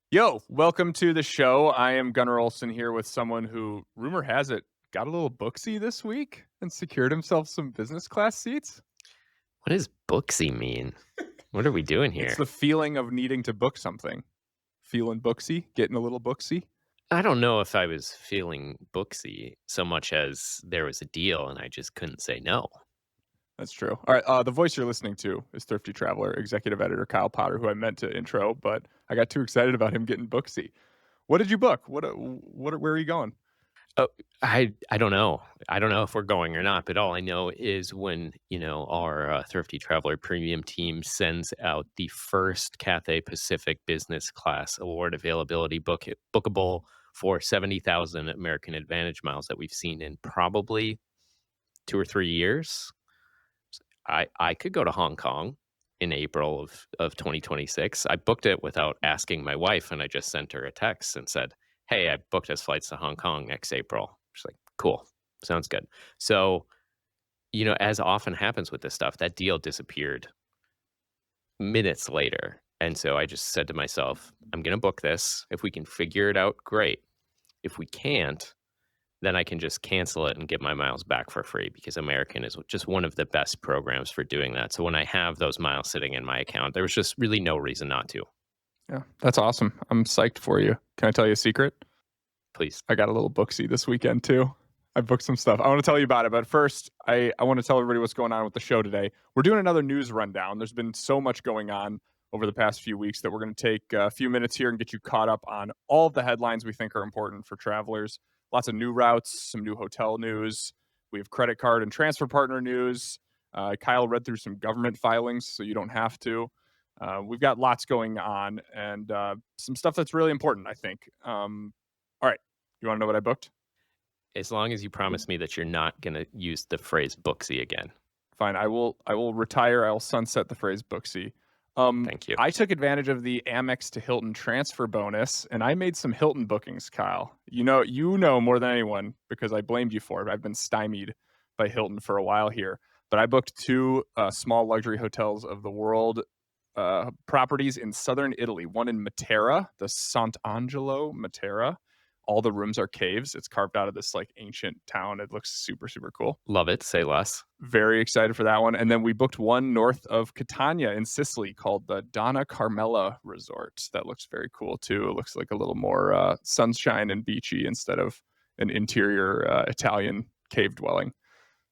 Yo, welcome to the show. I am Gunnar Olson here with someone who, rumor has it, got a little booksy this week and secured himself some business class seats. What does Booksy mean? What are we doing It's here? the feeling of needing to book something. Feeling booksy, getting a little booksy. I don't know if I was feeling Booksy so much as there was a deal and I just couldn't say no. That's true. All right. The voice you're listening to is Thrifty Traveler, executive editor Kyle Potter, who I meant to intro, but I got too excited about him getting booksy. What did you book? Where are you going? Oh, I don't know. I don't know if we're going or not, but all I know is when, our Thrifty Traveler premium team sends out the first Cathay Pacific business class award availability bookable for 70,000 American Advantage miles that we've seen in probably 2 or 3 years. I could go to Hong Kong in April of 2026. I booked it without asking my wife, and I just sent her a text and said, "Hey, I booked us flights to Hong Kong next April." She's like, "Cool. Sounds good." So, as often happens with this stuff, that deal disappeared minutes later. And so I just said to myself, "I'm gonna book this. If we can figure it out, great. If we can't, then I can just cancel it and get my miles back for free because American is just one of the best programs for doing that." So when I have those miles sitting in my account, there was just really no reason not to. Yeah, that's awesome. I'm psyched for you. Can I tell you a secret? Please. I got a little booksy this weekend too. I booked some stuff. I want to tell you about it, but first, I want to tell everybody what's going on with the show today. We're doing another news rundown. There's been so much going on over the past few weeks that we're going to take a few minutes here and get you caught up on all of the headlines we think are important for travelers. Lots of new routes, some new hotel news. We have credit card and transfer partner news. Kyle read through some government filings, so you don't have to. We've got lots going on and some stuff that's really important, I think. All right. You want to know what I booked? As long as you promise me that you're not going to use the phrase Booksy again. Fine. I will retire. I will sunset the phrase Booksy. Thank you. I took advantage of the Amex to Hilton transfer bonus, and I made some Hilton bookings, Kyle. You know more than anyone because I blamed you for it. I've been stymied by Hilton for a while here, but I booked two small luxury hotels of the world properties in southern Italy. One in Matera, the Sant'Angelo Matera. All the rooms are caves. It's carved out of this like ancient town. It looks super, super cool. Love it. Say less. Very excited for that one. And then we booked one north of Catania in Sicily called the Donna Carmela Resort. That looks very cool too. It looks like a little more sunshine and beachy instead of an interior Italian cave dwelling.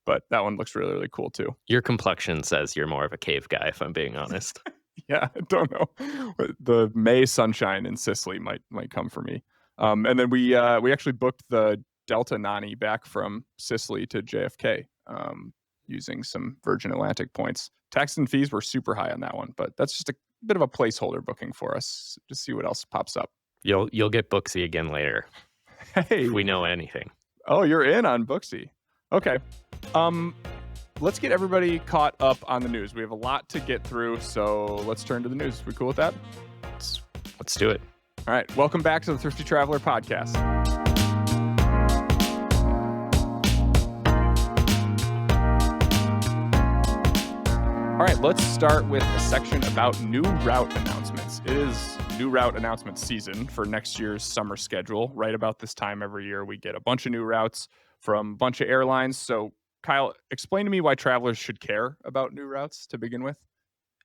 But that one looks really, really cool too. Your complexion says you're more of a cave guy, if I'm being honest. Yeah, I don't know. The May sunshine in Sicily might come for me. And then we actually booked the Delta Nani back from Sicily to JFK using some Virgin Atlantic points. Tax and fees were super high on that one, but that's just a bit of a placeholder booking for us to see what else pops up. You'll get Booksy again later Hey, if we know anything. oh, you're in on Booksy. Okay. Um, let's get everybody caught up on the news. We have a lot to get through, so let's turn to the news. We cool with that? Let's do it. All right. Welcome back to the Thrifty Traveler podcast. All right, let's start with a section about new route announcements. It is new route announcement season for next year's summer schedule. Right about this time every year, we get a bunch of new routes from a bunch of airlines. So, Kyle, explain to me why travelers should care about new routes to begin with.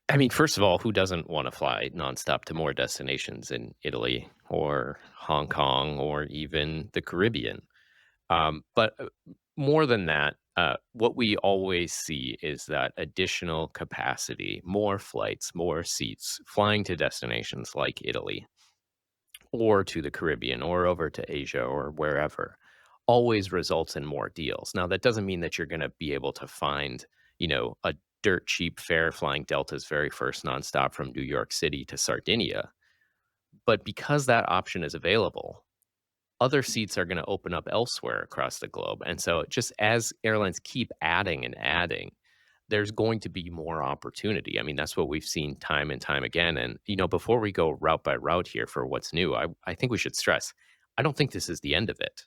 I mean, first of all, who doesn't want to fly nonstop to more destinations in Italy or Hong Kong or even the Caribbean? But more than that, what we always see is that additional capacity, more flights, more seats, flying to destinations like Italy or to the Caribbean or over to Asia or wherever always results in more deals. Now, that doesn't mean that you're going to be able to find, a dirt cheap fare flying Delta's very first nonstop from New York City to Sardinia. But because that option is available, other seats are going to open up elsewhere across the globe. And so just as airlines keep adding and adding, there's going to be more opportunity. I mean, that's what we've seen time and time again. And, before we go route by route here for what's new, I think we should stress, I don't think this is the end of it.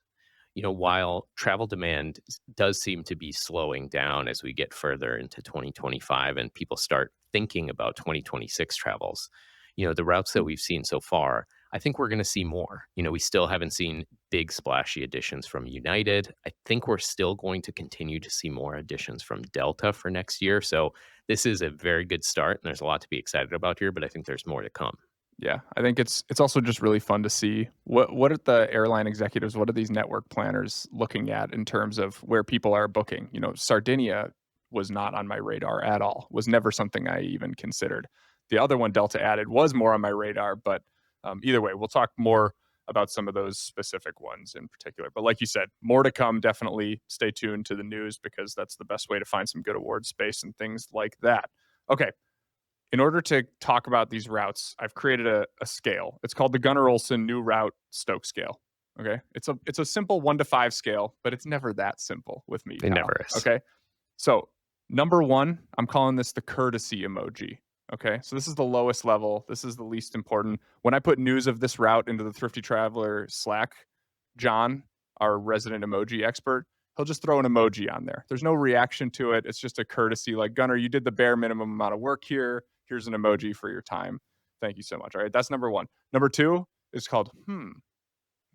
While travel demand does seem to be slowing down as we get further into 2025 and people start thinking about 2026 travels, the routes that we've seen so far, I think we're going to see more. We still haven't seen big splashy additions from United. I think we're still going to continue to see more additions from Delta for next year. So this is a very good start, and there's a lot to be excited about here, but I think there's more to come. Yeah, I think it's also just really fun to see what are the airline executives, what are these network planners looking at in terms of where people are booking. Sardinia was not on my radar at all. Was never something I even considered. The other one Delta added was more on my radar, but either way, we'll talk more about some of those specific ones in particular. But like you said, more to come. Definitely stay tuned to the news because that's the best way to find some good award space and things like that. Okay, in order to talk about these routes, I've created a scale. It's called the Gunnar Olson New Route Stoke Scale. Okay, it's a simple 1 to 5 scale, but it's never that simple with me. It Kyle. never is. Okay, so number one, I'm calling this the courtesy emoji. Okay, so this is the lowest level. This is the least important. When I put news of this route into the Thrifty Traveler Slack, John, our resident emoji expert, he'll just throw an emoji on there. There's no reaction to it. It's just a courtesy like, Gunnar, you did the bare minimum amount of work here. Here's an emoji for your time. Thank you so much. All right, that's number one. Number two is called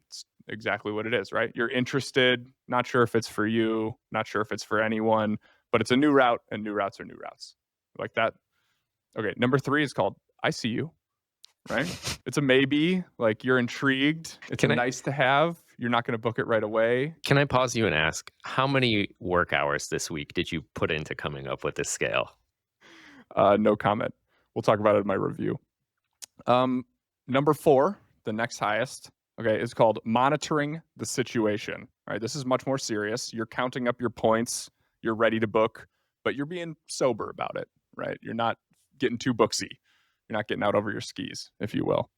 It's exactly what it is, right? You're interested, not sure if it's for you, not sure if it's for anyone, but it's a new route, and new routes are new routes. Like that. Okay, number three is called I see you, right? It's a maybe, like you're intrigued. It's nice to have. You're not going to book it right away. Can I pause you and ask, how many work hours this week did you put into coming up with this scale? No comment. We'll talk about it in my review. Number four, the next highest, okay, is called monitoring the situation. All right, this is much more serious. You're counting up your points. You're ready to book, but you're being sober about it, right? You're not getting too booksy. You're not getting out over your skis, if you will.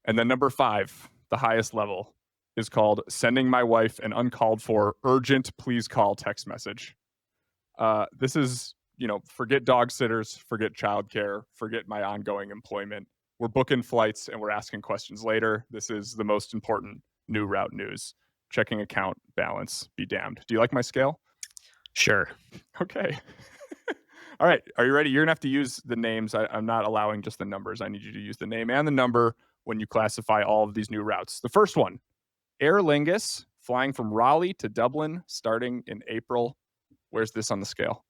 And then number five, the highest level, is called sending my wife an uncalled for urgent please call text message. This is, forget dog sitters, forget childcare, forget my ongoing employment. We're booking flights and we're asking questions later. This is the most important new route news. Checking account balance, be damned. Do you like my scale? Sure. Okay. All right. Are you ready? You're going to have to use the names. I'm not allowing just the numbers. I need you to use the name and the number when you classify all of these new routes. The first one, Aer Lingus, flying from Raleigh to Dublin starting in April. Where's this on the scale?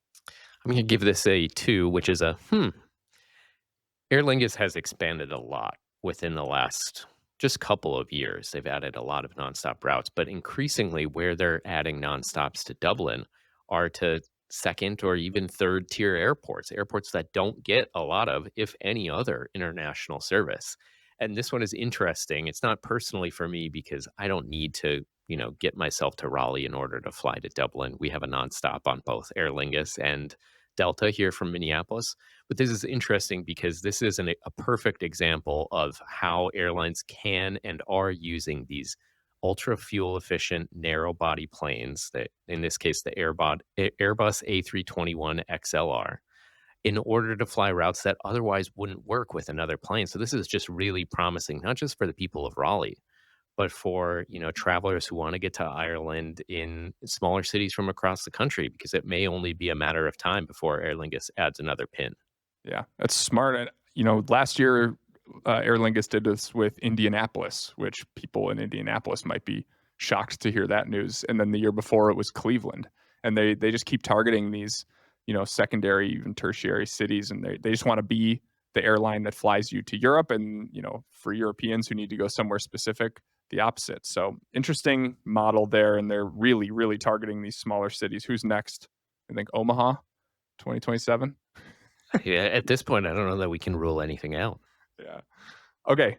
I'm going to give this a 2, which is a Aer Lingus has expanded a lot within the last just couple of years. They've added a lot of nonstop routes, but increasingly where they're adding nonstops to Dublin are to second or even third tier airports that don't get a lot of, if any, other international service. And this one is interesting. It's not personally for me because I don't need to, get myself to Raleigh in order to fly to Dublin. We have a nonstop on both Aer Lingus and Delta here from Minneapolis. But this is interesting because this is a perfect example of how airlines can and are using these ultra fuel efficient narrow body planes, that in this case the Airbus A321 XLR, in order to fly routes that otherwise wouldn't work with another plane. So this is just really promising, not just for the people of Raleigh, but for travelers who want to get to Ireland in smaller cities from across the country, because it may only be a matter of time before Aer Lingus adds another pin. Yeah, that's smart. And last year Aer Lingus did this with Indianapolis, which people in Indianapolis might be shocked to hear that news. And then the year before it was Cleveland, and they just keep targeting these secondary, even tertiary cities, and they just want to be the airline that flies you to Europe, and for Europeans who need to go somewhere specific, the opposite. So interesting model there, and they're really, really targeting these smaller cities. Who's next? I think Omaha, 2027. Yeah, at this point, I don't know that we can rule anything out. Yeah. Okay.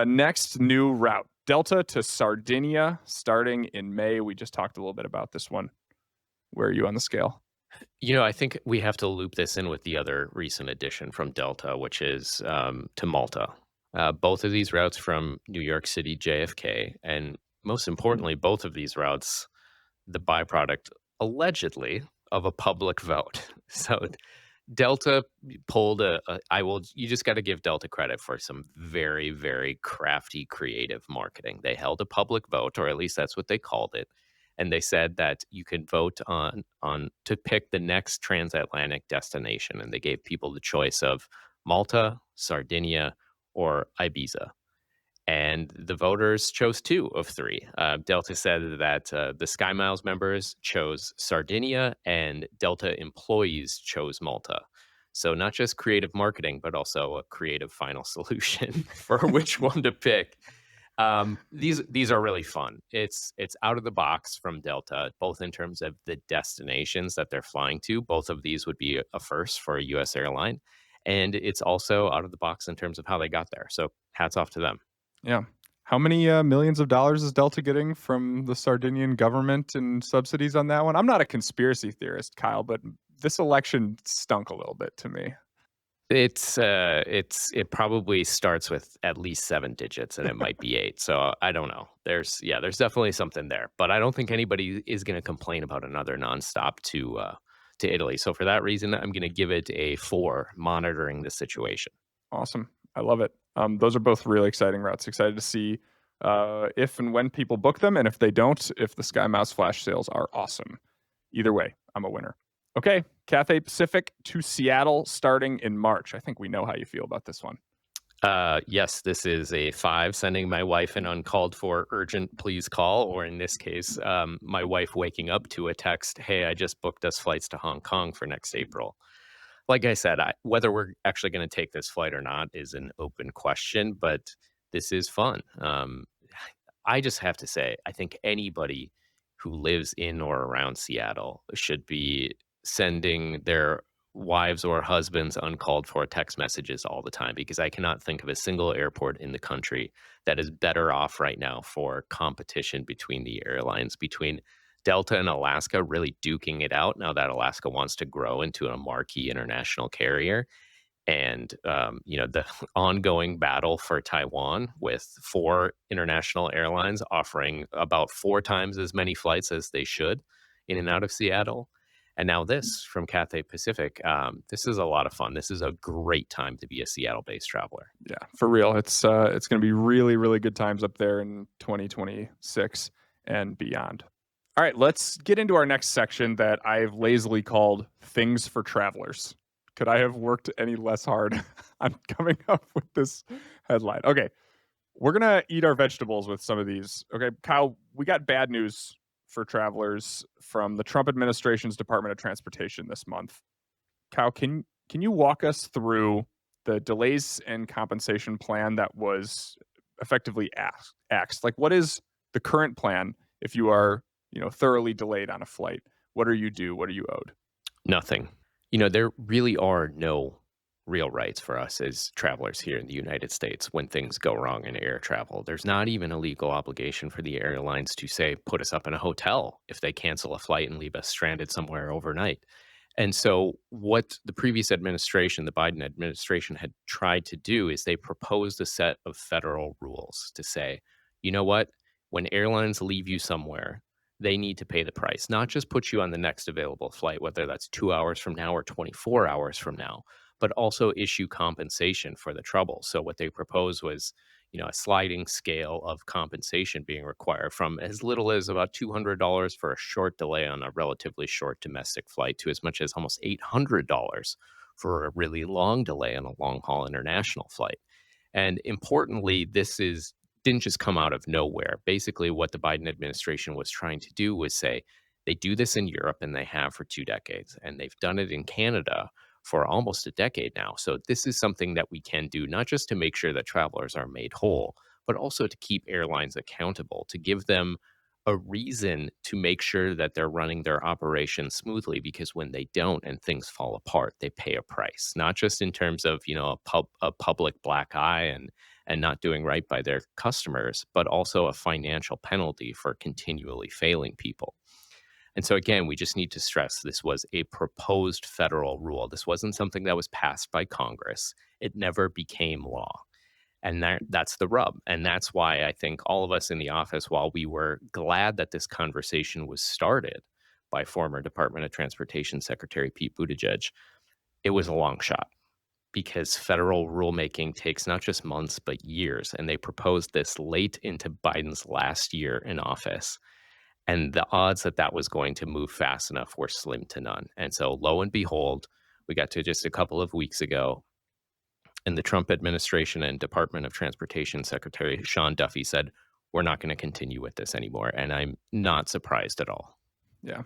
Next new route, Delta to Sardinia, starting in May. We just talked a little bit about this one. Where are you on the scale? I think we have to loop this in with the other recent addition from Delta, which is to Malta. Both of these routes from New York City, JFK, and most importantly, both of these routes, the byproduct, allegedly, of a public vote. So Delta pulled you just got to give Delta credit for some very, very crafty, creative marketing. They held a public vote, or at least that's what they called it. And they said that you could vote on to pick the next transatlantic destination. And they gave people the choice of Malta, Sardinia, or Ibiza. And the voters chose two of three. Delta said that the Sky Miles members chose Sardinia and Delta employees chose Malta. So not just creative marketing, but also a creative final solution for which one to pick. These are really fun. It's out of the box from Delta, both in terms of the destinations that they're flying to. Both of these would be a first for a U.S. airline, and it's also out of the box in terms of how they got there. So hats off to them. Yeah. How many millions of dollars is Delta getting from the Sardinian government and subsidies on that one? I'm not a conspiracy theorist, Kyle, but this election stunk a little bit to me. It probably starts with at least 7 digits, and it might be 8, so I don't know. There's definitely something there, but I don't think anybody is gonna complain about another nonstop to Italy, so for that reason, I'm gonna give it a 4, monitoring the situation. Awesome. I love it. Those are both really exciting routes. Excited to see if and when people book them, and if they don't, if the Sky Mouse flash sales are awesome. Either way, I'm a winner. Okay, Cathay Pacific to Seattle starting in March. I think we know how you feel about this one. Yes, this is a 5, sending my wife an uncalled for urgent please call, or in this case, my wife waking up to a text, "Hey, I just booked us flights to Hong Kong for next April." Like I said, whether we're actually gonna take this flight or not is an open question, but this is fun. I just have to say, I think anybody who lives in or around Seattle should be sending their wives or husbands uncalled for text messages all the time, because I cannot think of a single airport in the country that is better off right now for competition between the airlines, between Delta and Alaska really duking it out now that Alaska wants to grow into a marquee international carrier. And the ongoing battle for Taiwan, with 4 international airlines offering about 4 times as many flights as they should in and out of Seattle. And now this from Cathay Pacific. This is a lot of fun. This is a great time to be a Seattle-based traveler. Yeah, for real. It's going to be really really good times up there in 2026 and beyond. All right, let's get into our next section that I've lazily called things for travelers. Could I have worked any less hard on coming up with this headline? Okay, we're going to eat our vegetables with some of these. Okay, Kyle, we got bad news for travelers from the Trump administration's Department of Transportation this month. Kyle, can you walk us through the delays and compensation plan that was effectively axed? Like, what is the current plan if you are, thoroughly delayed on a flight? What are you due? What are you owed? Nothing. There really are no real rights for us as travelers here in the United States when things go wrong in air travel. There's not even a legal obligation for the airlines to say, put us up in a hotel if they cancel a flight and leave us stranded somewhere overnight. And so, what the previous administration, the Biden administration, had tried to do is they proposed a set of federal rules to say, you know what? When airlines leave you somewhere, they need to pay the price, not just put you on the next available flight, whether that's 2 hours from now or 24 hours from now, but also issue compensation for the trouble. So, what they proposed was, a sliding scale of compensation being required from as little as about $200 for a short delay on a relatively short domestic flight to as much as almost $800 for a really long delay on a long haul international flight. And importantly, didn't just come out of nowhere. Basically, what the Biden administration was trying to do was say they do this in Europe, and they have for 2 decades, and they've done it in Canada for almost a decade now. So this is something that we can do, not just to make sure that travelers are made whole, but also to keep airlines accountable, to give them a reason to make sure that they're running their operations smoothly, because when they don't and things fall apart, they pay a price, not just in terms of, a public black eye and not doing right by their customers, but also a financial penalty for continually failing people. And so again, we just need to stress this was a proposed federal rule. This wasn't something that was passed by Congress. It never became law. And that's the rub. And that's why I think all of us in the office, while we were glad that this conversation was started by former Department of Transportation Secretary Pete Buttigieg, it was a long shot, because federal rulemaking takes not just months, but years. And they proposed this late into Biden's last year in office. And the odds that that was going to move fast enough were slim to none. And so, lo and behold, we got to just a couple of weeks ago, And the Trump administration and Department of Transportation Secretary Sean Duffy said, we're not going to continue with this anymore. And I'm not surprised at all. Yeah.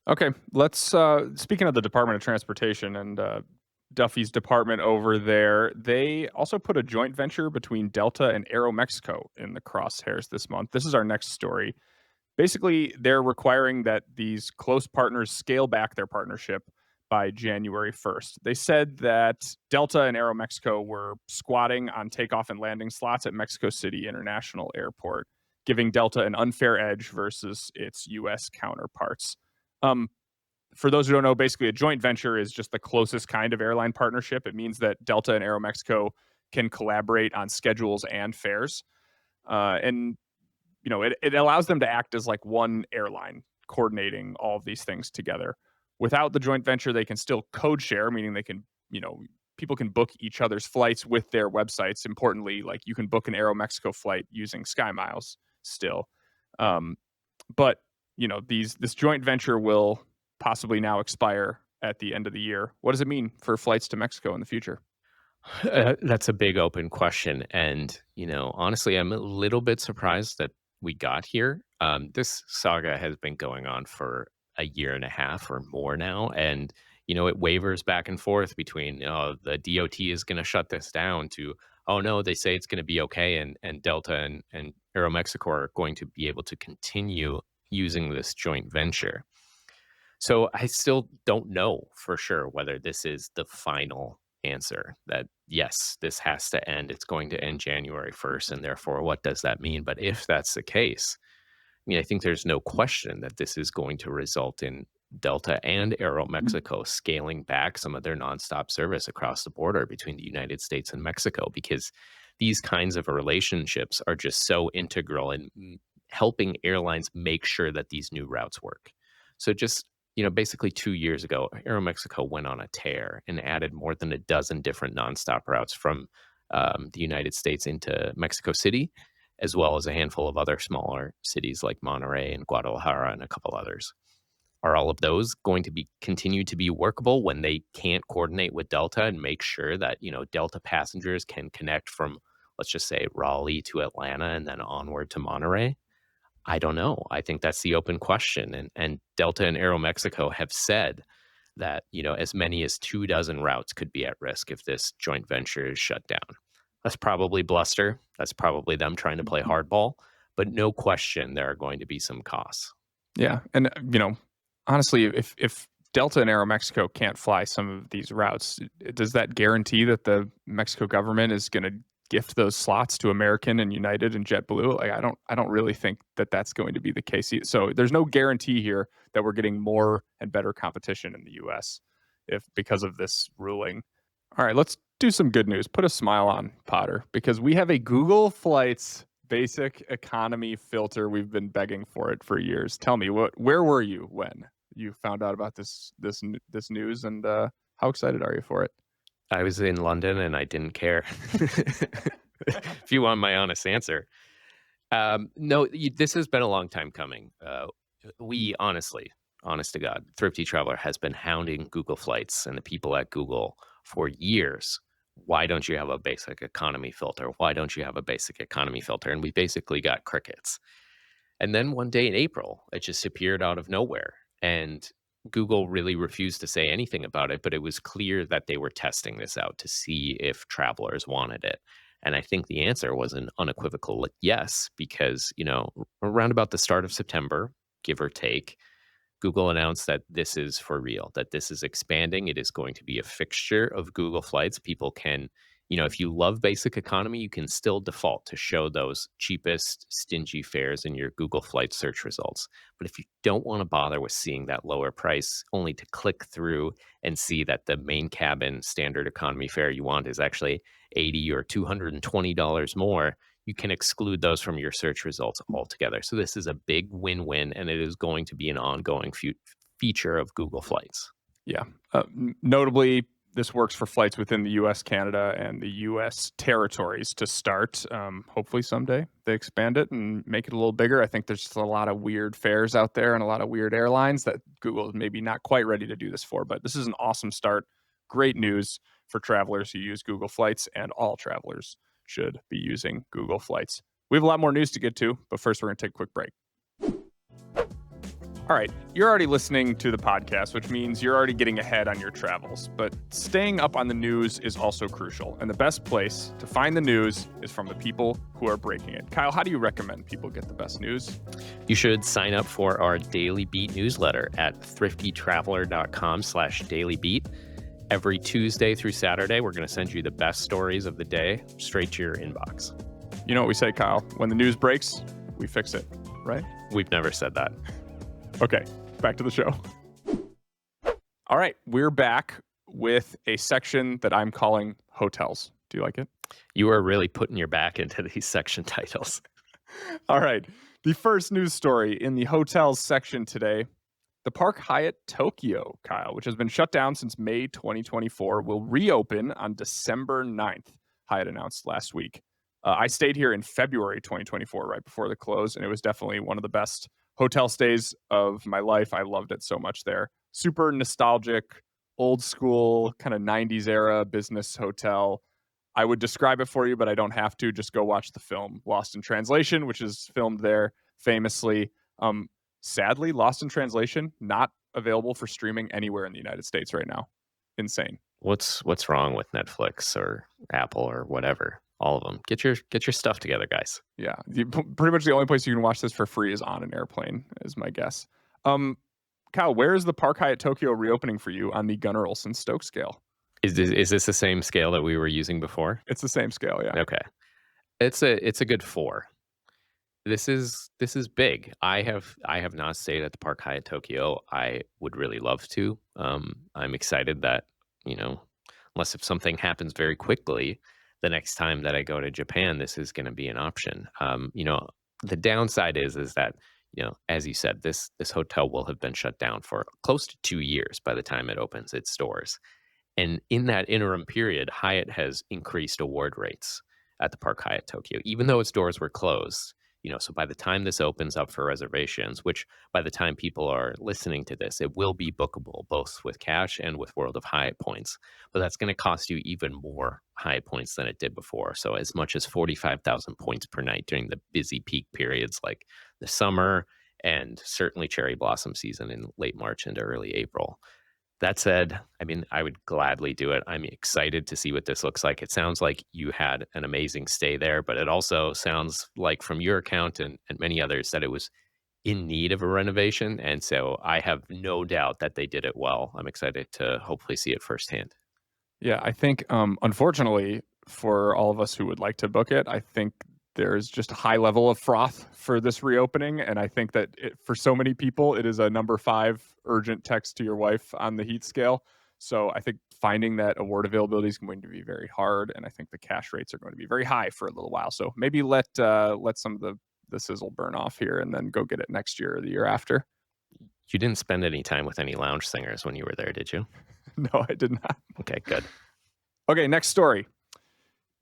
Okay, let's speaking of the Department of Transportation and Duffy's department over there, they also put a joint venture between Delta and Aeromexico in the crosshairs this month. This is our next story. Basically, they're requiring that these close partners scale back their partnership by January 1st. They said that Delta and Aeromexico were squatting on takeoff and landing slots at Mexico City International Airport, giving Delta an unfair edge versus its US counterparts. Um, for those who don't know, basically a joint venture is just the closest kind of airline partnership. It means that Delta and Aeromexico can collaborate on schedules and fares. And it allows them to act as like one airline coordinating all of these things together. Without the joint venture, they can still code share, meaning they can, people can book each other's flights with their websites. Importantly, like you can book an Aeromexico flight using SkyMiles still. But this joint venture will possibly now expire at the end of the year. What does it mean for flights to Mexico in the future? That's a big open question. And, honestly, I'm a little bit surprised that we got here. This saga has been going on for a year and a half or more now. And, it wavers back and forth between, the DOT is going to shut this down to, oh, no, they say it's going to be okay. And Delta and Aeromexico are going to be able to continue using this joint venture. So I still don't know for sure whether this is the final answer that yes, this has to end. It's going to end January 1st. And therefore, what does that mean? But if that's the case, I think there's no question that this is going to result in Delta and Aeromexico scaling back some of their nonstop service across the border between the United States and Mexico, because these kinds of relationships are just so integral in helping airlines make sure that these new routes work. So just basically 2 years ago, Aeromexico went on a tear and added more than a dozen different nonstop routes from the United States into Mexico City, as well as a handful of other smaller cities like Monterrey and Guadalajara and a couple others. Are all of those going to be continue to be workable when they can't coordinate with Delta and make sure that, Delta passengers can connect from, let's just say, Raleigh to Atlanta and then onward to Monterrey? I don't know. I think that's the open question. And Delta and Aeromexico have said that, as many as 24 routes could be at risk if this joint venture is shut down. That's probably bluster. That's probably them trying to play hardball. But no question there are going to be some costs. Yeah. And, honestly, if Delta and Aeromexico can't fly some of these routes, does that guarantee that the Mexico government is going to gift those slots to American and United and JetBlue? Like, I don't really think that that's going to be the case. So there's no guarantee here that we're getting more and better competition in the U.S. because of this ruling. All right, let's do some good news. Put a smile on, Potter, because we have a Google Flights basic economy filter. We've been begging for it for years. Tell me, where were you when you found out about this news, and how excited are you for it? I was in London and I didn't care. If you want my honest answer. No, this has been a long time coming. We honestly, honest to God, Thrifty Traveler has been hounding Google Flights and the people at Google for years. Why don't you have a basic economy filter? Why don't you have a basic economy filter? And we basically got crickets. And then one day in April, it just appeared out of nowhere. And Google really refused to say anything about it, but it was clear that they were testing this out to see if travelers wanted it. And I think the answer was an unequivocal yes, because, around about the start of September, give or take, Google announced that this is for real, that this is expanding. It is going to be a fixture of Google Flights. People can, if you love basic economy, you can still default to show those cheapest, stingy fares in your Google Flights search results. But if you don't want to bother with seeing that lower price, only to click through and see that the main cabin standard economy fare you want is actually $80 or $220 more, you can exclude those from your search results altogether. So this is a big win-win, and it is going to be an ongoing feature of Google Flights. Yeah. Notably, this works for flights within the U.S., Canada, and the U.S. territories to start. Hopefully someday they expand it and make it a little bigger. I think there's just a lot of weird fares out there and a lot of weird airlines that Google is maybe not quite ready to do this for, but this is an awesome start. Great news for travelers who use Google Flights, and all travelers should be using Google Flights. We have a lot more news to get to, but first we're going to take a quick break. All right, you're already listening to the podcast, which means you're already getting ahead on your travels. But staying up on the news is also crucial. And the best place to find the news is from the people who are breaking it. Kyle, how do you recommend people get the best news? You should sign up for our Daily Beat newsletter at thriftytraveler.com/dailybeat. Every Tuesday through Saturday, we're going to send you the best stories of the day straight to your inbox. You know what we say, Kyle? When the news breaks, we fix it, right? We've never said that. Okay, back to the show. All right, we're back with a section that I'm calling hotels. Do you like it? You are really putting your back into these section titles. All right, the first news story in the hotels section today. The Park Hyatt Tokyo, Kyle, which has been shut down since May 2024, will reopen on December 9th, Hyatt announced last week. I stayed here in February 2024, right before the close, and it was definitely one of the best hotel stays of my life. I loved it so much there. Super nostalgic, old school, kind of 90s era business hotel. I would describe it for you, but I don't have to. Just go watch the film Lost in Translation, which is filmed there famously. Sadly, Lost in Translation, not available for streaming anywhere in the United States right now. Insane. What's wrong with Netflix or Apple or whatever? All of them. Get your stuff together, guys. Yeah, pretty much the only place you can watch this for free is on an airplane, is my guess. Kyle, where is the Park Hyatt Tokyo reopening for you on the Gunnar Olson Stoke Scale? Is this the same scale that we were using before? It's the same scale, yeah. Okay, it's a good 4. This is big. I have not stayed at the Park Hyatt Tokyo. I would really love to. I'm excited that, unless if something happens very quickly, the next time that I go to Japan, this is going to be an option. The downside is that, as you said, this hotel will have been shut down for close to 2 years by the time it opens its doors. And in that interim period, Hyatt has increased award rates at the Park Hyatt Tokyo, even though its doors were closed. So by the time this opens up for reservations, which by the time people are listening to this, it will be bookable both with cash and with World of Hyatt points. But that's going to cost you even more Hyatt points than it did before. So as much as 45,000 points per night during the busy peak periods like the summer and certainly cherry blossom season in late March into early April. That said, I would gladly do it. I'm excited to see what this looks like. It sounds like you had an amazing stay there, but it also sounds like from your account and many others that it was in need of a renovation. And so I have no doubt that they did it well. I'm excited to hopefully see it firsthand. Yeah, I think, unfortunately, for all of us who would like to book it, I think there's just a high level of froth for this reopening. And I think that for so many people, it is a number 5 urgent text to your wife on the heat scale. So I think finding that award availability is going to be very hard. And I think the cash rates are going to be very high for a little while. So maybe let some of the sizzle burn off here and then go get it next year or the year after. You didn't spend any time with any lounge singers when you were there, did you? No, I did not. Okay, good. Okay, next story.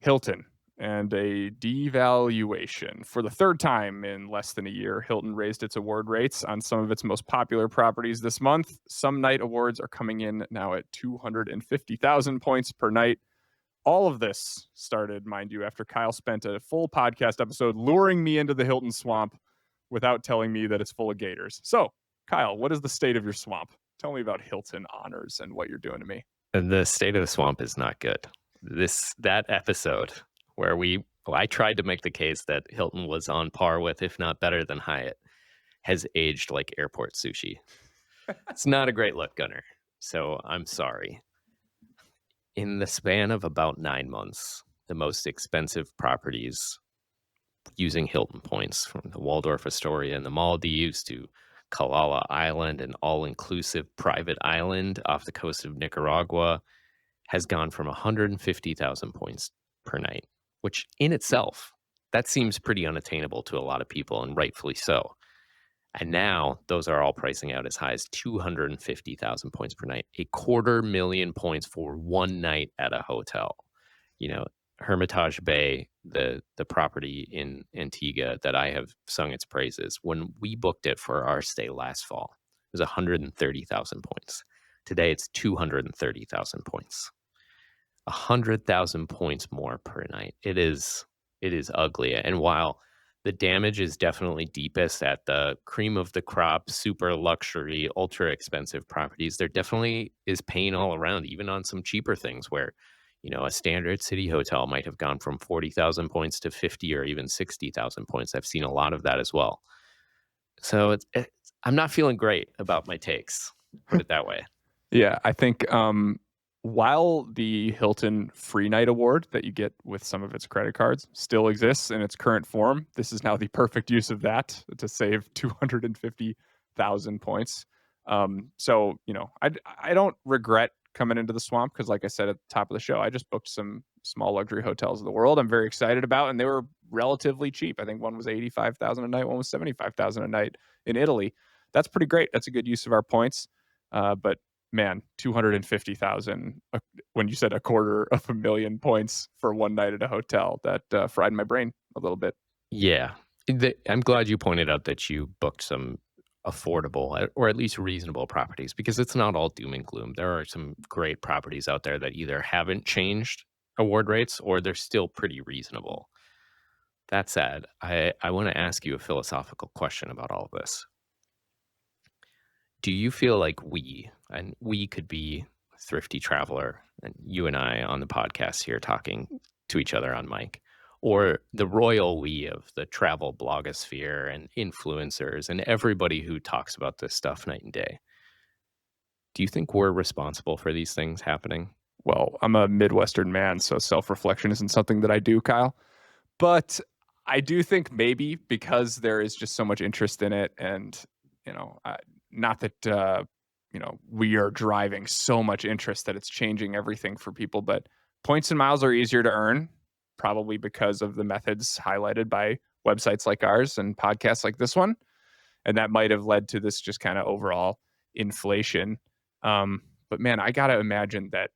Hilton and a devaluation. For the third time in less than a year, Hilton raised its award rates on some of its most popular properties this month. Some night awards are coming in now at 250,000 points per night. All of this started, mind you, after Kyle spent a full podcast episode luring me into the Hilton swamp without telling me that it's full of gators. So, Kyle, what is the state of your swamp? Tell me about Hilton honors and what you're doing to me. The state of the swamp is not good. That episode where I tried to make the case that Hilton was on par with, if not better than Hyatt, has aged like airport sushi. It's not a great look, Gunnar. So I'm sorry. In the span of about 9 months, the most expensive properties using Hilton points, from the Waldorf Astoria in the Maldives to Kalala Island, an all-inclusive private island off the coast of Nicaragua, has gone from 150,000 points per night, which in itself, that seems pretty unattainable to a lot of people, and rightfully so. And now those are all pricing out as high as 250,000 points per night, 250,000 points for one night at a hotel. Hermitage Bay, the property in Antigua that I have sung its praises, when we booked it for our stay last fall, it was 130,000 points. Today it's 230,000 points. 100,000 points more per night. It is ugly, and while the damage is definitely deepest at the cream of the crop, super luxury, ultra expensive properties, there definitely is pain all around, even on some cheaper things where, a standard city hotel might have gone from 40,000 points to 50 or even 60,000 points. I've seen a lot of that as well. So I'm not feeling great about my takes, put it that way. Yeah, I think while the Hilton Free Night Award that you get with some of its credit cards still exists in its current form, this is now the perfect use of that to save 250,000 points. So, I don't regret coming into the swamp because, like I said at the top of the show, I just booked some small luxury hotels in the world I'm very excited about, and they were relatively cheap. I think one was 85,000 a night, one was 75,000 a night in Italy. That's pretty great. That's a good use of our points. But man, 250,000 when you said a quarter of a million points for one night at a hotel, that fried my brain a little bit. Yeah. I'm glad you pointed out that you booked some affordable or at least reasonable properties because it's not all doom and gloom. There are some great properties out there that either haven't changed award rates or they're still pretty reasonable. That said, I want to ask you a philosophical question about all of this. Do you feel like and we could be Thrifty Traveler and you and I on the podcast here talking to each other on mic, or the royal we of the travel blogosphere and influencers and everybody who talks about this stuff night and day? Do you think we're responsible for these things happening? Well, I'm a Midwestern man, so self-reflection isn't something that I do, Kyle. But I do think maybe because there is just so much interest in it, and not that we are driving so much interest that it's changing everything for people, but points and miles are easier to earn, probably because of the methods highlighted by websites like ours and podcasts like this one, and that might have led to this just kind of overall inflation. But man, I gotta imagine that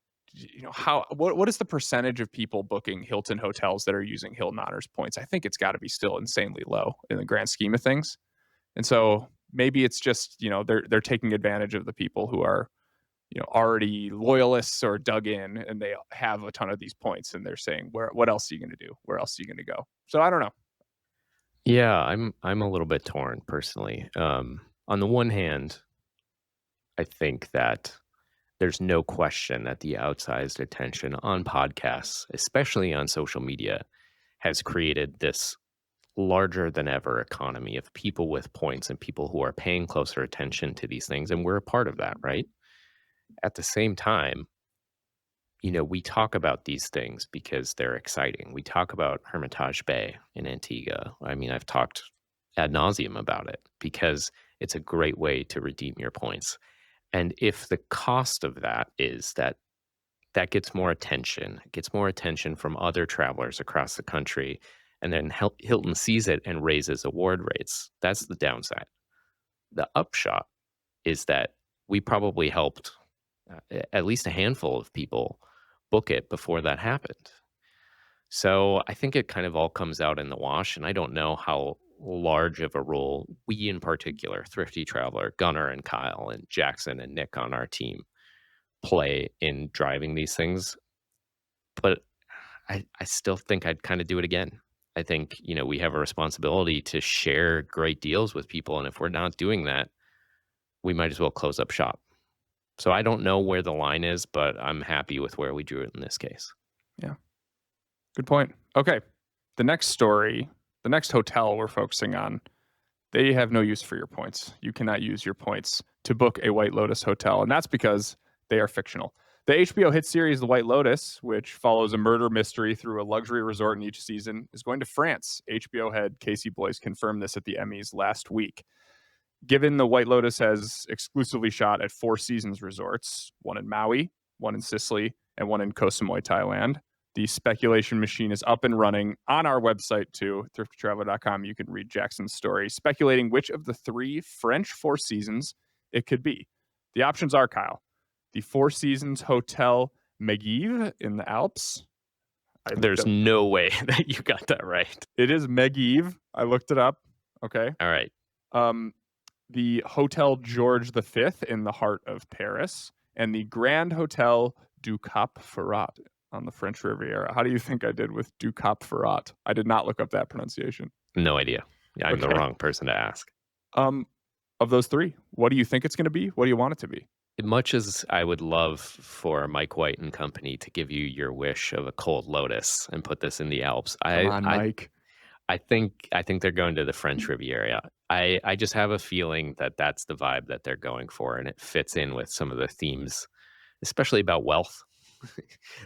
what is the percentage of people booking Hilton hotels that are using Hilton Honors points? I think it's got to be still insanely low in the grand scheme of things. And so maybe it's just they're taking advantage of the people who are already loyalists or dug in, and they have a ton of these points, and they're saying, what else are you going to do? Where else are you going to go? So I don't know. Yeah, I'm a little bit torn personally. On the one hand, I think that there's no question that the outsized attention on podcasts, especially on social media, has created this larger than ever economy of people with points and people who are paying closer attention to these things. And we're a part of that, right? At the same time, we talk about these things because they're exciting. We talk about Hermitage Bay in Antigua. I mean, I've talked ad nauseum about it because it's a great way to redeem your points. And if the cost of that is that gets more attention from other travelers across the country, and then Hilton sees it and raises award rates, that's the downside. The upshot is that we probably helped at least a handful of people book it before that happened. So I think it kind of all comes out in the wash, and I don't know how large of a role we in particular, Thrifty Traveler, Gunnar and Kyle and Jackson and Nick on our team play in driving these things. But I still think I'd kind of do it again. I think, we have a responsibility to share great deals with people. And if we're not doing that, we might as well close up shop. So I don't know where the line is, but I'm happy with where we drew it in this case. Yeah, good point. Okay, the next hotel we're focusing on, they have no use for your points. You cannot use your points to book a White Lotus hotel, and that's because they are fictional. The HBO hit series The White Lotus, which follows a murder mystery through a luxury resort in each season, is going to France. HBO head Casey Bloys confirmed this at the Emmys last week. Given The White Lotus has exclusively shot at Four Seasons resorts, one in Maui, one in Sicily, and one in Koh Samui, Thailand, the speculation machine is up and running on our website too, thriftytraveler.com. You can read Jackson's story speculating which of the three French Four Seasons it could be. The options are, Kyle, the Four Seasons Hotel Megève in the Alps. There's no way that you got that right. It is Megève. I looked it up. Okay. All right. The Hotel George V in the heart of Paris, and the Grand Hotel du Cap Ferrat on the French Riviera. How do you think I did with Du Cap Ferrat? I did not look up that pronunciation. No idea. I'm the Okay. wrong person to ask. Um, of those three, what do you think it's going to be? What do you want it to be? Much as I would love for Mike White and company to give you your wish of a cold lotus and put this in the Alps, Come on, Mike. I think they're going to the French Riviera. I just have a feeling that that's the vibe that they're going for, and it fits in with some of the themes, especially about wealth,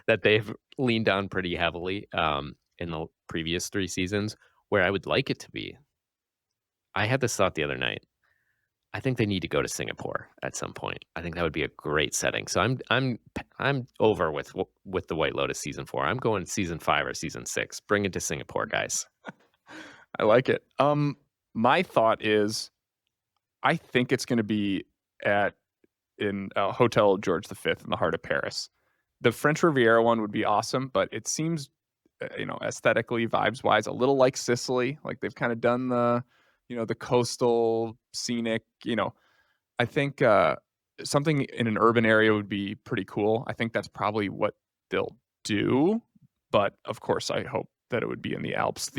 that they've leaned on pretty heavily in the previous 3 seasons, where I would like it to be. I had this thought the other night. I think they need to go to Singapore at some point. I think that would be a great setting. So I'm over with the White Lotus season 4. I'm going season 5 or season 6. Bring it to Singapore, guys. I like it. My thought is, I think it's going to be at in Hotel George V in the heart of Paris. The French Riviera one would be awesome, but it seems, aesthetically, vibes wise, a little like Sicily. Like they've kind of done the coastal scenic. I think something in an urban area would be pretty cool. I think that's probably what they'll do. But of course, I hope that it would be in the Alps.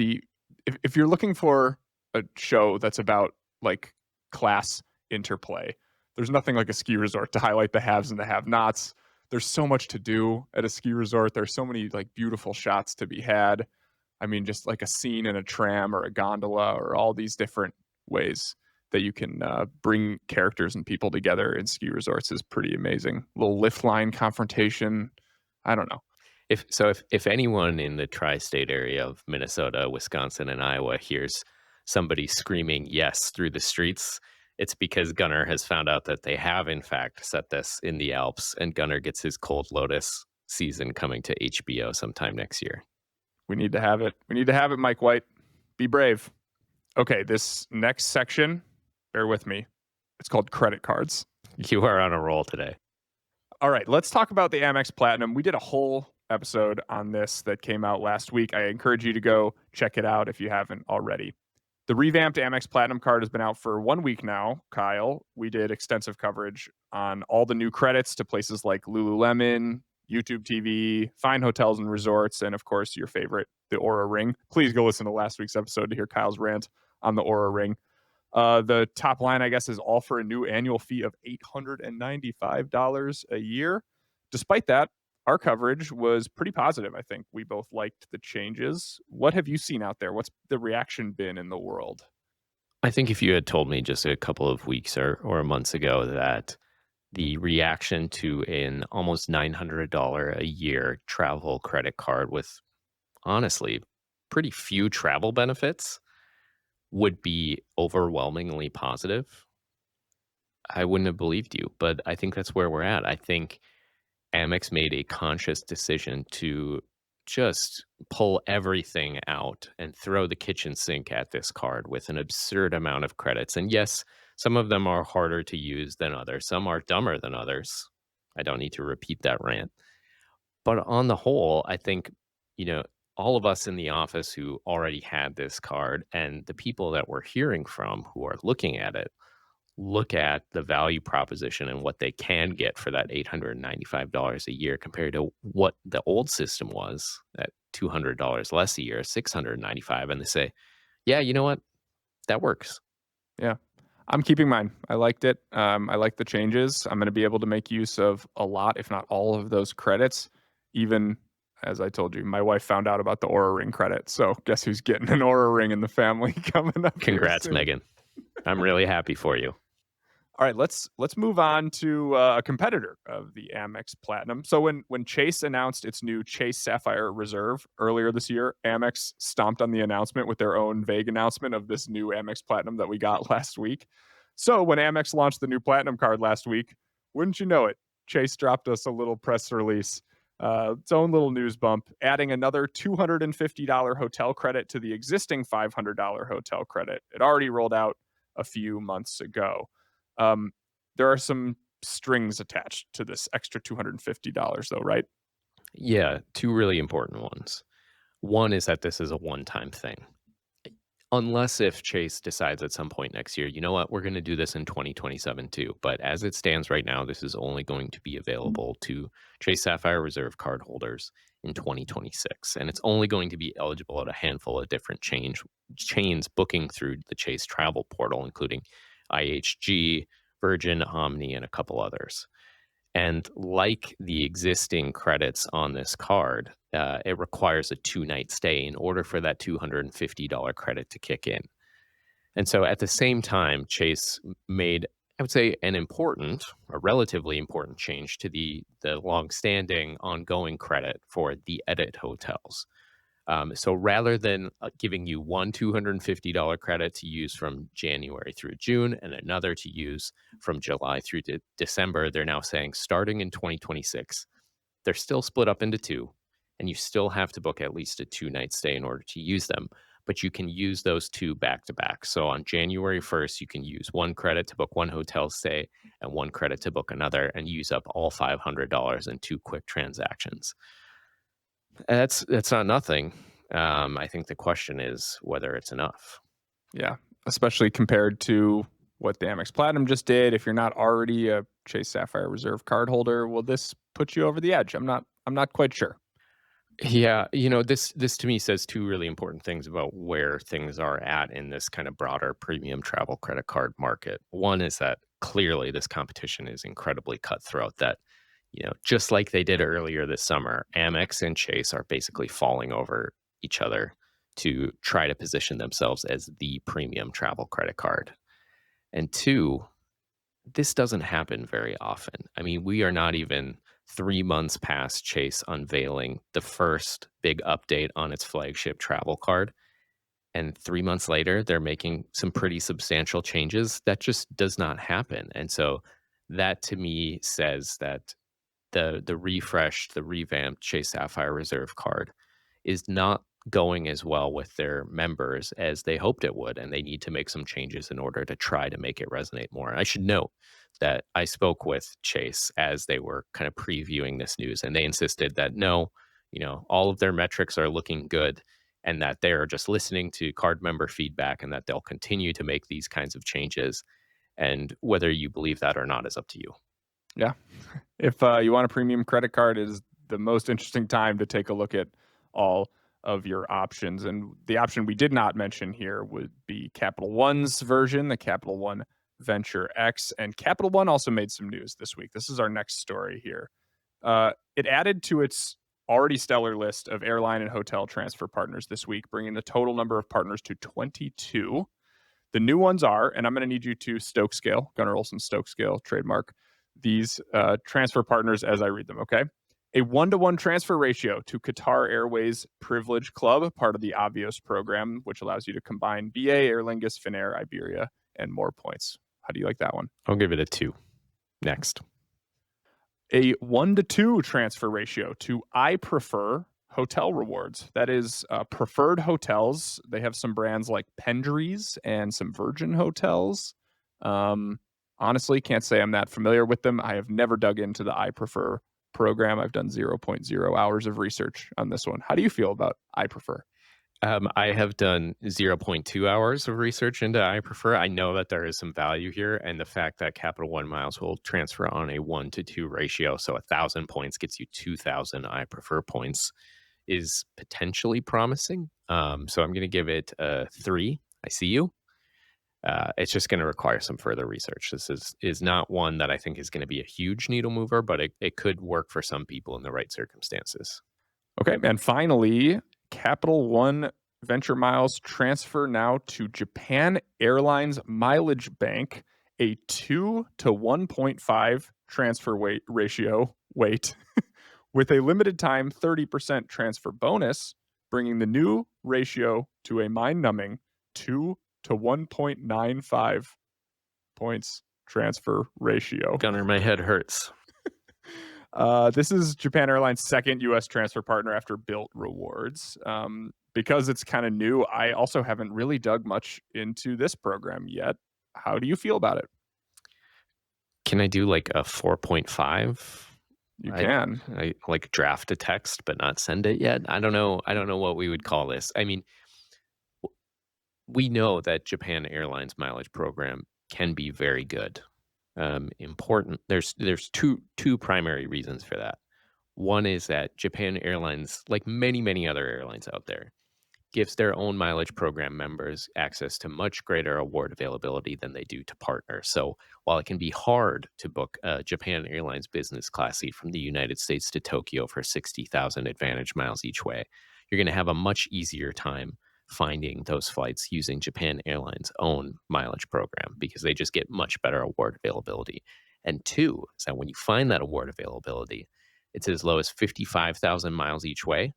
If you're looking for a show that's about like class interplay, there's nothing like a ski resort to highlight the haves and the have-nots. There's so much to do at a ski resort. There's so many like beautiful shots to be had. I mean, just like a scene in a tram or a gondola or all these different ways that you can bring characters and people together in ski resorts is pretty amazing. Little lift line confrontation. I don't know. If anyone in the tri-state area of Minnesota, Wisconsin, and Iowa hears somebody screaming yes through the streets, it's because Gunnar has found out that they have in fact set this in the Alps, and Gunnar gets his Cold Lotus season coming to HBO sometime next year. We need to have it. We need to have it, Mike White. Be brave. Okay, this next section, bear with me. It's called credit cards. You are on a roll today. All right, let's talk about the Amex Platinum. We did a whole episode on this that came out last week. I encourage you to go check it out if you haven't already. The revamped Amex Platinum card has been out for 1 week now, Kyle. We did extensive coverage on all the new credits to places like Lululemon, YouTube TV, fine hotels and resorts, and of course, your favorite, the Aura Ring. Please go listen to last week's episode to hear Kyle's rant on the Aura Ring. The top line, I guess, is all for a new annual fee of $895 a year. Despite that, our coverage was pretty positive. I think we both liked the changes. What have you seen out there? What's the reaction been in the world? I think if you had told me just a couple of weeks or months ago that the reaction to an almost $900 a year travel credit card with honestly pretty few travel benefits would be overwhelmingly positive, I wouldn't have believed you. But I think that's where we're at. I think Amex made a conscious decision to just pull everything out and throw the kitchen sink at this card with an absurd amount of credits. And yes, some of them are harder to use than others. Some are dumber than others. I don't need to repeat that rant. But on the whole, I think, all of us in the office who already had this card and the people that we're hearing from who are looking at it, look at the value proposition and what they can get for that $895 a year compared to what the old system was at $200 less a year, $695, and they say, yeah, you know what? That works. Yeah. I'm keeping mine. I liked it. I like the changes. I'm going to be able to make use of a lot, if not all of those credits. Even as I told you, my wife found out about the Aura Ring credit. So guess who's getting an Aura Ring in the family coming up? Congrats, Megan. I'm really happy for you. All right, let's move on to a competitor of the Amex Platinum. So when Chase announced its new Chase Sapphire Reserve earlier this year, Amex stomped on the announcement with their own vague announcement of this new Amex Platinum that we got last week. So when Amex launched the new Platinum card last week, wouldn't you know it, Chase dropped us a little press release, its own little news bump, adding another $250 hotel credit to the existing $500 hotel credit. It already rolled out a few months ago. There are some strings attached to this extra $250 though, right? Yeah, two really important ones. One is that this is a one-time thing. Unless if Chase decides at some point next year, you know what, we're going to do this in 2027 too. But as it stands right now, this is only going to be available to Chase Sapphire Reserve cardholders in 2026. And it's only going to be eligible at a handful of different chains booking through the Chase travel portal, including IHG, Virgin, Omni, and a couple others. And like the existing credits on this card, it requires a 2-night stay in order for that $250 credit to kick in. And so at the same time, Chase made, I would say, a relatively important change to the longstanding ongoing credit for the edit hotels. So rather than giving you one $250 credit to use from January through June and another to use from July through to December, they're now saying starting in 2026, they're still split up into two, and you still have to book at least a 2-night stay in order to use them. But you can use those two back to back. So on January 1st, you can use one credit to book one hotel stay and one credit to book another and use up all $500 in two quick transactions. That's not nothing. I think the question is whether it's enough. Yeah, especially compared to what the Amex Platinum just did. If you're not already a Chase Sapphire Reserve card holder, will this put you over the edge? I'm not quite sure. Yeah, this to me says two really important things about where things are at in this kind of broader premium travel credit card market. One is that clearly this competition is incredibly cutthroat, that just like they did earlier this summer, Amex and Chase are basically falling over each other to try to position themselves as the premium travel credit card. And two, this doesn't happen very often. I mean, we are not even 3 months past Chase unveiling the first big update on its flagship travel card. And 3 months later, they're making some pretty substantial changes. That just does not happen. And so that to me says that the refreshed, the revamped Chase Sapphire Reserve card is not going as well with their members as they hoped it would, and they need to make some changes in order to try to make it resonate more. I should note that I spoke with Chase as they were kind of previewing this news, and they insisted that no, all of their metrics are looking good and that they are just listening to card member feedback and that they'll continue to make these kinds of changes. And whether you believe that or not is up to you. Yeah. If you want a premium credit card, it is the most interesting time to take a look at all of your options. And the option we did not mention here would be Capital One's version, the Capital One Venture X. And Capital One also made some news this week. This is our next story here. It added to its already stellar list of airline and hotel transfer partners this week, bringing the total number of partners to 22. The new ones are, and I'm going to need you to Stoke Scale, Gunnar Olson Stoke Scale, trademark these transfer partners as I read them, okay? A 1-to-1 transfer ratio to Qatar Airways Privilege Club, part of the Avios program, which allows you to combine BA, Aer Lingus, Finnair, Iberia, and more points. How do you like that one? I'll give it a 2. Next. A 1-to-2 transfer ratio to I Prefer Hotel Rewards. That is preferred hotels. They have some brands like Pendry's and some Virgin hotels. Honestly, can't say I'm that familiar with them. I have never dug into the I Prefer program. I've done 0.0 hours of research on this one. How do you feel about I Prefer? I have done 0.2 hours of research into I Prefer. I know that there is some value here, and the fact that Capital One miles will transfer on a 1-to-2 ratio, so 1,000 points gets you 2,000 I Prefer points, is potentially promising. So I'm going to give it a 3. I see you. It's just going to require some further research. This is not one that I think is going to be a huge needle mover, but it could work for some people in the right circumstances. Okay, and finally, Capital One Venture Miles transfer now to Japan Airlines Mileage Bank, a 2-to-1.5 transfer ratio weight with a limited time 30% transfer bonus, bringing the new ratio to a mind-numbing 2-to-1.95 points transfer ratio. Gunnar, my head hurts. This is Japan Airlines' second U.S. transfer partner after Bilt Rewards. Because it's kind of new, I also haven't really dug much into this program yet. How do you feel about it? Can I do like a 4.5? You can. I like draft a text but not send it yet. I don't know what we would call this. I mean, we know that Japan Airlines mileage program can be very good. Important. There's two primary reasons for that. One is that Japan Airlines, like many other airlines out there, gives their own mileage program members access to much greater award availability than they do to partners. So while it can be hard to book a Japan Airlines business class seat from the United States to Tokyo for 60,000 advantage miles each way, you're going to have a much easier time finding those flights using Japan Airlines' own mileage program because they just get much better award availability. And two is that when you find that award availability, it's as low as 55,000 miles each way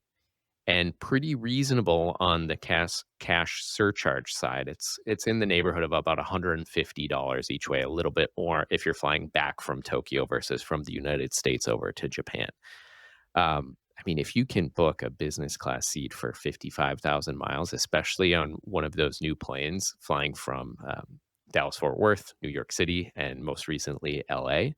and pretty reasonable on the cash surcharge side. It's in the neighborhood of about $150 each way, a little bit more if you're flying back from Tokyo versus from the United States over to Japan. I mean, if you can book a business class seat for 55,000 miles, especially on one of those new planes flying from Dallas Fort Worth, New York City, and most recently LA,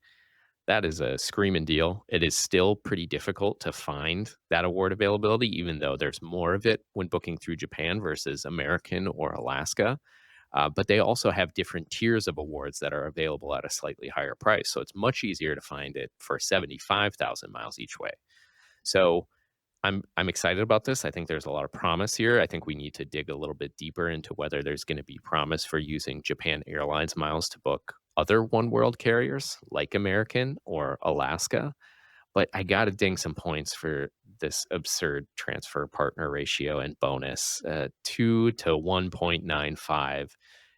that is a screaming deal. It is still pretty difficult to find that award availability, even though there's more of it when booking through Japan versus American or Alaska. But they also have different tiers of awards that are available at a slightly higher price. So it's much easier to find it for 75,000 miles each way. So I'm excited about this. I think there's a lot of promise here. I think we need to dig a little bit deeper into whether there's going to be promise for using Japan Airlines miles to book other one world carriers like American or Alaska. But I got to ding some points for this absurd transfer partner ratio and bonus, 2 to 1.95.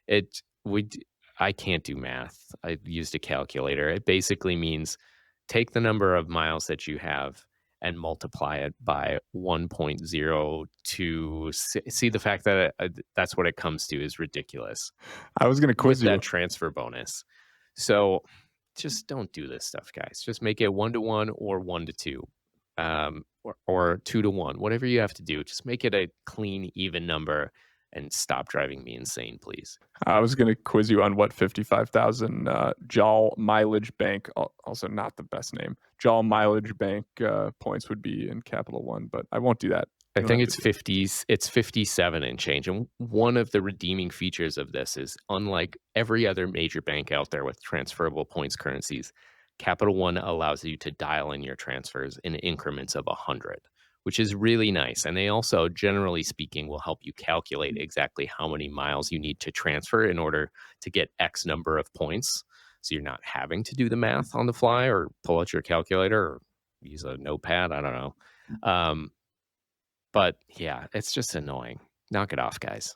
It would I can't do math. I used a calculator. It basically means take the number of miles that you have and multiply it by 1.02. See, the fact that that's what it comes to is ridiculous I was going to quiz with you. that transfer bonus. So just don't do this stuff, guys. Just make it 1 to 1 or 1 to 2, or 2 to 1, whatever you have to do. Just make it a clean, even number and stop driving me insane, please. I was going to quiz you on what 55,000 JAL Mileage Bank, also not the best name, JAL Mileage Bank points would be in Capital One, but I won't do that. I You don't think have it's to do 50s, it's 57 and change. And one of the redeeming features of this is unlike every other major bank out there with transferable points currencies, Capital One allows you to dial in your transfers in increments of 100, which is really nice. And they also, generally speaking, will help you calculate exactly how many miles you need to transfer in order to get X number of points. So you're not having to do the math on the fly or pull out your calculator or use a notepad. I don't know. But yeah, it's just annoying. Knock it off, guys.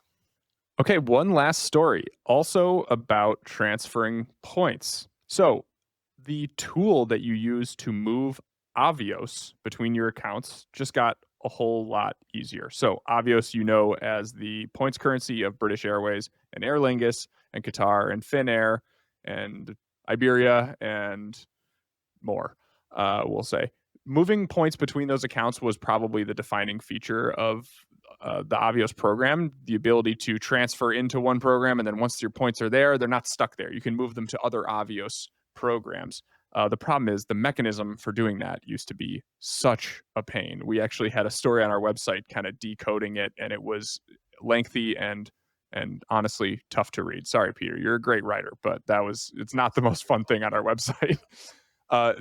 Okay, one last story, also about transferring points. So, the tool that you use to move Avios between your accounts just got a whole lot easier. So, Avios, you know, as the points currency of British Airways and Aer Lingus and Qatar and Finnair and Iberia and more, we'll say. Moving points between those accounts was probably the defining feature of the Avios program, the ability to transfer into one program. And then once your points are there, they're not stuck there. You can move them to other Avios programs. The problem is the mechanism for doing that used to be such a pain. We actually had a story on our website kind of decoding it, and it was lengthy and honestly tough to read. Sorry, Peter, you're a great writer, but it's not the most fun thing on our website.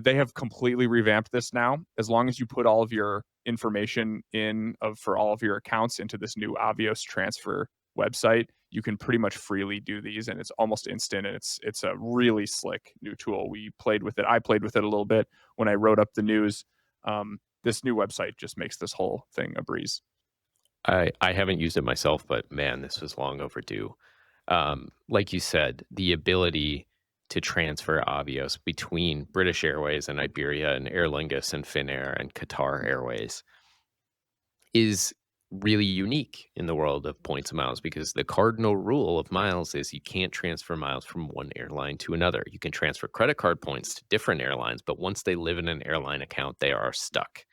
They have completely revamped this now. As long as you put all of your information for all of your accounts into this new Avios transfer website, you can pretty much freely do these, and it's almost instant. And it's a really slick new tool. We played with it. I played with it a little bit when I wrote up the news. This new website just makes this whole thing a breeze. I haven't used it myself, but man, this was long overdue. Like you said, the ability to transfer Avios between British Airways and Iberia and Aer Lingus and Finnair and Qatar Airways is really unique in the world of points and miles because the cardinal rule of miles is you can't transfer miles from one airline to another. You can transfer credit card points to different airlines, but once they live in an airline account, they are stuck.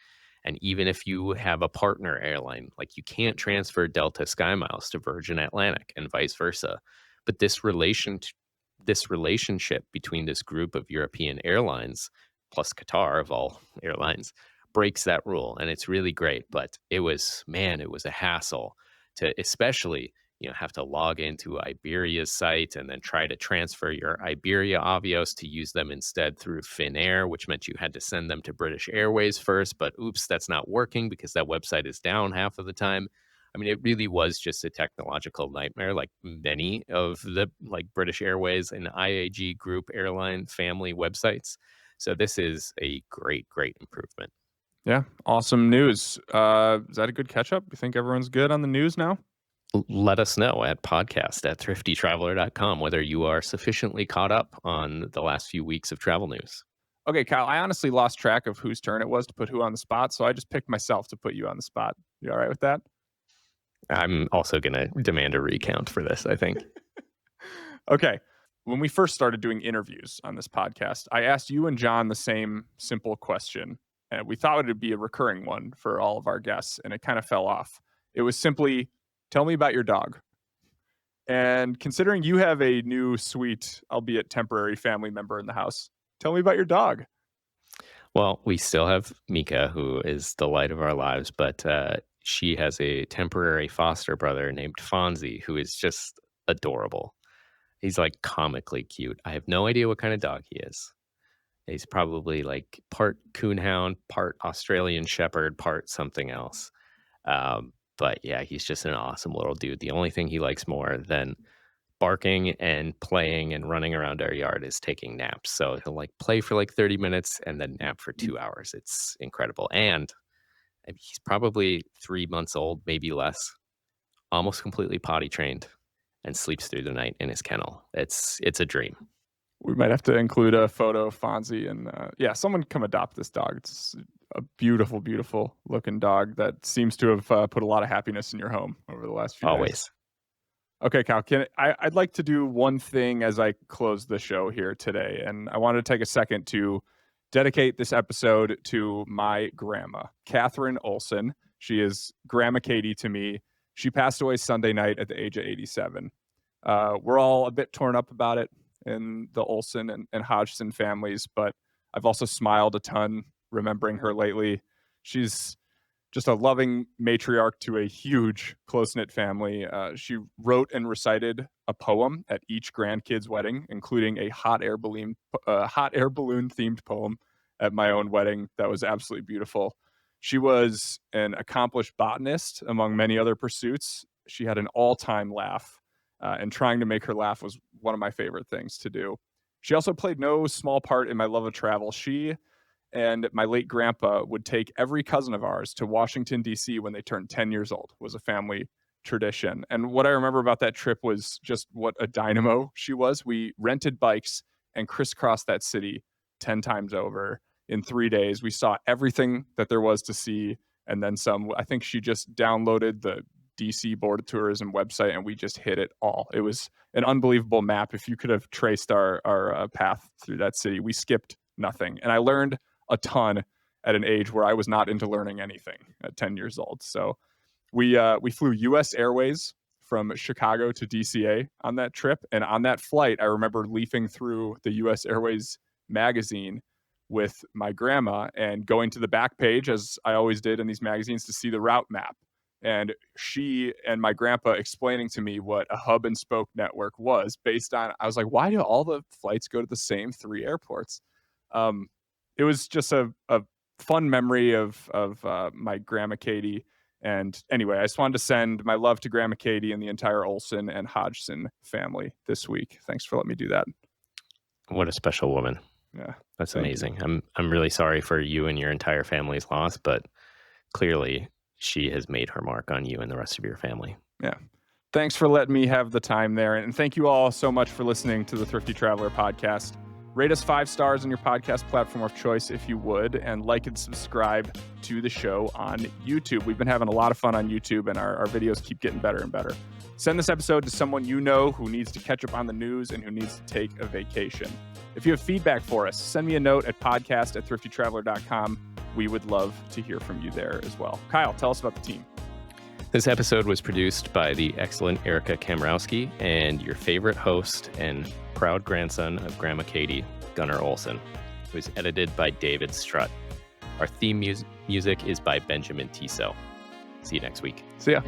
And even if you have a partner airline, like you can't transfer Delta Sky Miles to Virgin Atlantic and vice versa. But this relationship between this group of European airlines plus Qatar of all airlines breaks that rule, and it's really great. But it was a hassle to especially have to log into Iberia's site and then try to transfer your Iberia Avios to use them instead through Finnair, which meant you had to send them to British Airways first. But oops, that's not working because that website is down half of the time. I mean, it really was just a technological nightmare, like many of the like British Airways and IAG Group airline family websites. So this is a great, great improvement. Yeah, awesome news. Is that a good catch up? You think everyone's good on the news now? Let us know at podcast@thriftytraveler.com whether you are sufficiently caught up on the last few weeks of travel news. Okay, Kyle, I honestly lost track of whose turn it was to put who on the spot, so I just picked myself to put you on the spot. You all right with that? I'm also going to demand a recount for this, I think. Okay. When we first started doing interviews on this podcast, I asked you and John the same simple question, and we thought it would be a recurring one for all of our guests, and it kind of fell off. It was simply, tell me about your dog. And considering you have a new, sweet, albeit temporary family member in the house, tell me about your dog. Well, we still have Mika, who is the light of our lives, but she has a temporary foster brother named Fonzie, who is just adorable. He's like comically cute. I have no idea what kind of dog he is. He's probably like part coonhound, part Australian shepherd, part something else. But yeah, he's just an awesome little dude. The only thing he likes more than barking and playing and running around our yard is taking naps. So he'll like play for like 30 minutes and then nap for 2 hours. It's incredible. And he's probably 3 months old, maybe less, almost completely potty trained and sleeps through the night in his kennel. It's a dream. We might have to include a photo of Fonzie and yeah, someone come adopt this dog. It's a beautiful, beautiful looking dog that seems to have put a lot of happiness in your home over the last few Always. days. Okay, Kyle, I'd like to do one thing as I close the show here today, and I wanted to take a second to dedicate this episode to my grandma, Katherine Olson. She is Grandma Katie to me. She passed away Sunday night at the age of 87. We're all a bit torn up about it in the Olson and Hodgson families, but I've also smiled a ton remembering her lately. She's just a loving matriarch to a huge close-knit family. She wrote and recited a poem at each grandkid's wedding, including a hot air balloon themed poem at my own wedding. That was absolutely beautiful. She was an accomplished botanist among many other pursuits. She had an all-time laugh, and trying to make her laugh was one of my favorite things to do. She also played no small part in my love of travel. She and my late grandpa would take every cousin of ours to Washington, D.C. when they turned 10 years old. It was a family tradition. And what I remember about that trip was just what a dynamo she was. We rented bikes and crisscrossed that city 10 times over in 3 days. We saw everything that there was to see and then some. I think she just downloaded the DC Board of Tourism website and we just hit it all. It was an unbelievable map. If you could have traced our path through that city, we skipped nothing. And I learned a ton at an age where I was not into learning anything at 10 years old. So we flew US Airways from Chicago to DCA on that trip. And on that flight, I remember leafing through the US Airways magazine with my grandma and going to the back page, as I always did in these magazines, to see the route map. And she and my grandpa explaining to me what a hub and spoke network was based on, I was like, why do all the flights go to the same 3 airports? It was just a fun memory of my Grandma Katie. And anyway, I just wanted to send my love to Grandma Katie and the entire Olson and Hodgson family this week. Thanks for letting me do that. What a special woman. Yeah. That's amazing. I'm really sorry for you and your entire family's loss, but clearly she has made her mark on you and the rest of your family. Yeah. Thanks for letting me have the time there. And thank you all so much for listening to the Thrifty Traveler podcast. Rate us 5 stars on your podcast platform of choice if you would, and like and subscribe to the show on YouTube. We've been having a lot of fun on YouTube, and our videos keep getting better and better. Send this episode to someone you know who needs to catch up on the news and who needs to take a vacation. If you have feedback for us, send me a note at podcast@thriftytraveler.com. We would love to hear from you there as well. Kyle, tell us about the team. This episode was produced by the excellent Erica Kamrowski and your favorite host and proud grandson of Grandma Katie, Gunnar Olson. It was edited by David Strutt. Our theme music is by Benjamin Tissot. See you next week. See ya.